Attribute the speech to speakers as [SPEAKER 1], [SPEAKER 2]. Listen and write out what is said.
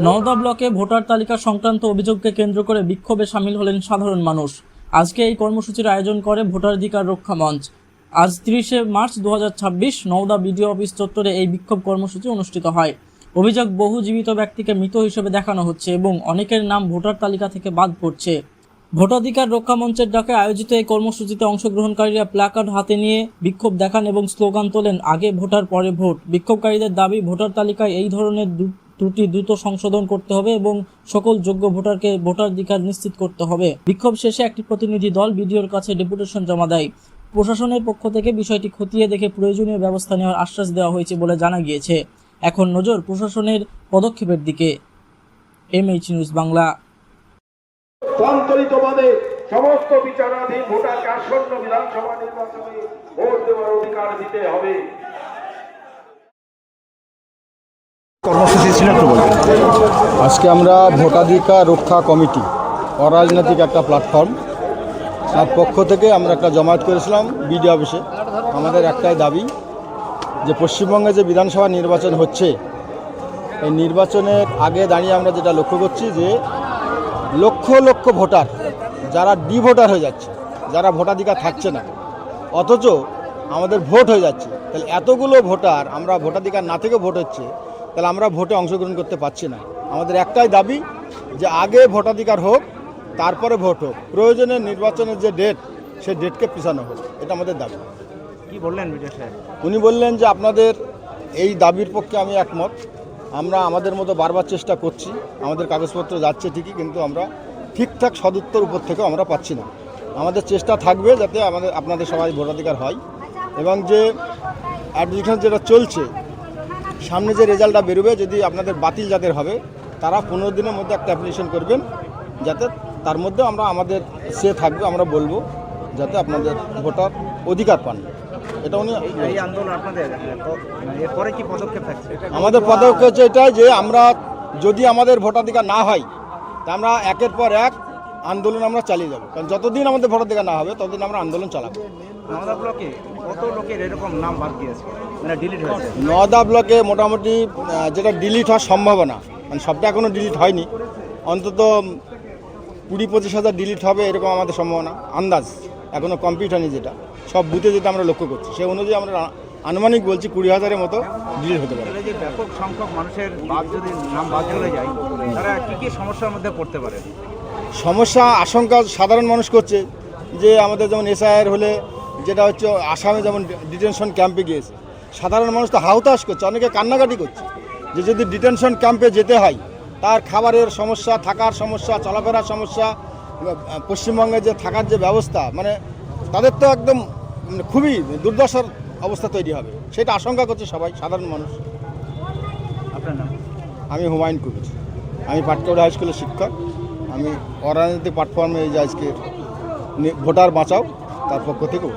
[SPEAKER 1] নওদা ব্লকে ভোটার তালিকা সংক্রান্ত অভিযোগকে কেন্দ্র করে বিক্ষোভে সামিল হলেন সাধারণ মানুষ। আজকে এই কর্মসূচির আয়োজন করে ভোটাধিকার রক্ষা মঞ্চ। আজ 30শে মার্চ 2026 নওদা বিডিও অফিস চত্বরে এই বিক্ষোভ কর্মসূচি অনুষ্ঠিত হয়। অভিযোগ, বহু জীবিত ব্যক্তিকে মৃত হিসেবে দেখানো হচ্ছে এবং অনেকের নাম ভোটার তালিকা থেকে বাদ পড়ছে। ভোটাধিকার রক্ষা মঞ্চের ডাকে আয়োজিত এই কর্মসূচিতে অংশগ্রহণকারীরা প্ল্যাকার্ড হাতে নিয়ে বিক্ষোভ দেখান এবং স্লোগান তোলেন, আগে ভোটার পরে ভোট। বিক্ষোভকারীদের দাবি, ভোটার তালিকায় এই ধরনের ত্রুটি দ্রুত সংশোধন করতে হবে এবং সকল যোগ্য ভোটারকে ভোটাধিকার নিশ্চিত করতে হবে। বিক্ষোভ শেষে একটি প্রতিনিধি দল বিডিওর কাছে ডেপুটেশন জমা দেয়। প্রশাসনের পক্ষ থেকে বিষয়টি খতিয়ে দেখে প্রয়োজনীয় ব্যবস্থা নেওয়ার আশ্বাস দেওয়া হয়েছে বলে জানা গিয়েছে। এখন নজর প্রশাসনের পদক্ষেপের দিকে। MH news Bangla.
[SPEAKER 2] সঞ্চালিতভাবে সমস্ত বিচারাধীন ভোটারকে আসন্ন বিধানসভা নির্বাচনে ভোট দেওয়ার অধিকার দিতে হবে।
[SPEAKER 3] কর্মসূচি ছিল একটু বলবেন।
[SPEAKER 4] আজকে আমরা ভোটাধিকার রক্ষা কমিটি, অরাজনৈতিক একটা প্ল্যাটফর্ম, তার পক্ষ থেকে আমরা একটা জমায়েত করেছিলাম বিডিও অফিসে। আমাদের একটাই দাবি যে পশ্চিমবঙ্গে যে বিধানসভা নির্বাচন হচ্ছে, এই নির্বাচনের আগে দাঁড়িয়ে আমরা যেটা লক্ষ্য করছি যে লক্ষ লক্ষ ভোটার যারা ভোটার হয়ে যাচ্ছে, যারা ভোটাধিকার থাকছে না, অথচ আমাদের ভোট হয়ে যাচ্ছে। তাহলে এতগুলো ভোটার, আমরা ভোটাধিকার না থেকে ভোট হচ্ছে, তাহলে আমরা ভোটে অংশগ্রহণ করতে পারছি না। আমাদের একটাই দাবি যে আগে ভোটাধিকার হোক, তারপরে ভোট হোক। প্রয়োজনে নির্বাচনের যে ডেট, সেই ডেটকে পিছানো হোক, এটা আমাদের দাবি।
[SPEAKER 3] কি বললেন বিডিও সাহেব?
[SPEAKER 4] উনি বললেন যে আপনাদের এই দাবির পক্ষে আমি একমত। আমরা আমাদের মতো বারবার চেষ্টা করছি, আমাদের কাগজপত্র যাচ্ছে ঠিকই, কিন্তু আমরা ঠিকঠাক সদুত্তর উপর থেকে আমরা পাচ্ছি না। আমাদের চেষ্টা থাকবে যাতে আপনাদের সবাই ভোটাধিকার হয়, এবং যে অ্যাডমিশন যেটা চলছে, সামনে যে রেজাল্টটা বেরোবে, যদি আপনাদের বাতিল যাদের হবে তারা 15 দিনের মধ্যে একটা অ্যাপ্লিকেশন করবেন, যাতে তার মধ্যে আমাদের সে থাকবে, আমরা বলবো যাতে আপনাদের ভোটার অধিকার পান। এটা উনি
[SPEAKER 3] এই আন্দোলন আপনাদের এরপরে কি পদক্ষেপ থাকছে?
[SPEAKER 4] আমাদের পদক্ষেপ হচ্ছে এটাই যে আমরা যদি আমাদের ভোটাধিকার না হয়, তা আমরা একের পর এক আন্দোলন আমরা চালিয়ে যাব। কারণ যতদিন আমাদের ভোটাধিকার না হবে ততদিন আমরা আন্দোলন চালাবো।
[SPEAKER 3] নওদা ব্লকে কত লোকের এরকম নাম বাদ দিয়েছে, মানে ডিলিট হয়েছে?
[SPEAKER 4] নওদা ব্লকে মোটামুটি যেটা ডিলিট হওয়ার সম্ভাবনা, মানে সবটা এখনও ডিলিট হয়নি, অন্তত 20-25 হাজার ডিলিট হবে এরকম আমাদের সম্ভাবনা, আন্দাজ। এখনও কমপ্লিট হয়নি, যেটা সব বুথে যেটা আমরা লক্ষ্য করছি, সেই অনুযায়ী আমরা আনুমানিক বলছি 20,000-এর মতো ডিলিট হতে পারে।
[SPEAKER 3] যে ব্যাপক সংখ্যক মানুষের যদি নাম বাদ চলে যায়, তারা কী সমস্যার মধ্যে পড়তে পারে?
[SPEAKER 4] সমস্যা আশঙ্কা সাধারণ মানুষ করছে যে আমাদের যেমন SIR হলে, যেটা হচ্ছে আসামে যেমন ডিটেনশন ক্যাম্পে গিয়েছে, সাধারণ মানুষ তো হাউতাশ করছে, অনেকে কান্নাকাটি করছে যে যদি ডিটেনশন ক্যাম্পে যেতে হয়, তার খাবারের সমস্যা, থাকার সমস্যা, চলাফেরার সমস্যা, পশ্চিমবঙ্গে যে থাকার যে ব্যবস্থা, মানে তাদের তো একদম খুবই দুর্দশার অবস্থা তৈরি হবে, সেটা আশঙ্কা করছে সবাই, সাধারণ মানুষ।
[SPEAKER 3] আপনার নাম?
[SPEAKER 4] আমি হুমায়ুন কবির, আমি পাটকৌড়া হাই স্কুলের শিক্ষক। আমি অরাজনৈতিক প্ল্যাটফর্মে এই যে আজকে ভোটার বাঁচাও তার পক্ষ থেকে